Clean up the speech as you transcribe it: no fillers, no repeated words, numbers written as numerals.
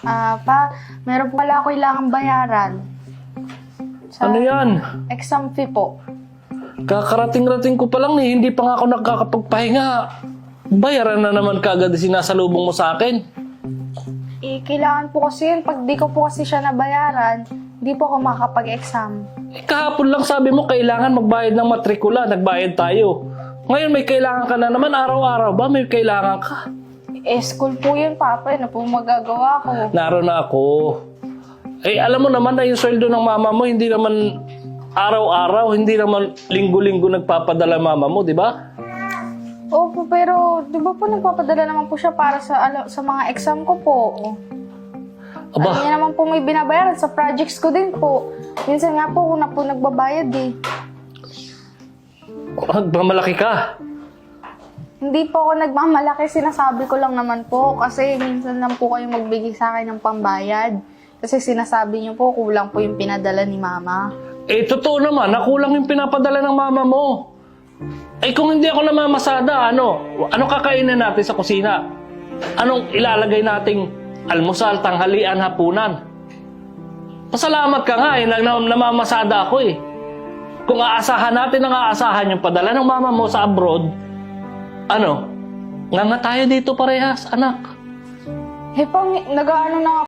Pa, meron po pala ako kailangang bayaran. Sa Ano yan? exam fee po. Kakarating-rating ko pa lang hindi pa nga ako nakakapagpahinga. Bayaran na naman kagad sinasalubong mo sa akin. Kailangan po kasi yun. Pag di ko po kasi siya nabayaran, di po ako makakapag-exam. Kahapon lang sabi mo kailangan magbayad ng matrikula, nagbayad tayo. Ngayon may kailangan ka na naman, araw-araw ba may kailangan ka? School po yun, Papa. Ano po magagawa ko? Naroon na ako. Alam mo naman na yung sweldo ng mama mo, hindi naman araw-araw, hindi naman linggo-linggo nagpapadala mama mo, di ba? Opo, pero di ba po nagpapadala naman po siya para sa mga exam ko po? Aba, Ano niya naman po may binabayaran sa projects ko din po. Minsan nga po, una po nagbabayad eh. magmamalaki ka. Hindi po ako nagmamalaki, sinasabi ko lang naman po. Kasi minsan lang po kayo magbigay sa akin ng pambayad. Kasi sinasabi niyo po, kulang po yung pinadala ni Mama. Totoo naman, nakulang yung pinapadala ng mama mo. Kung hindi ako namamasada, ano kakainin natin sa kusina? Anong ilalagay nating almusal, tanghalian, hapunan? Pasalamat ka nga namamasada ako eh. Kung aasahan natin ang aasahan yung padala ng mama mo sa abroad, nga tayo dito parehas, anak. Nag-ano na nga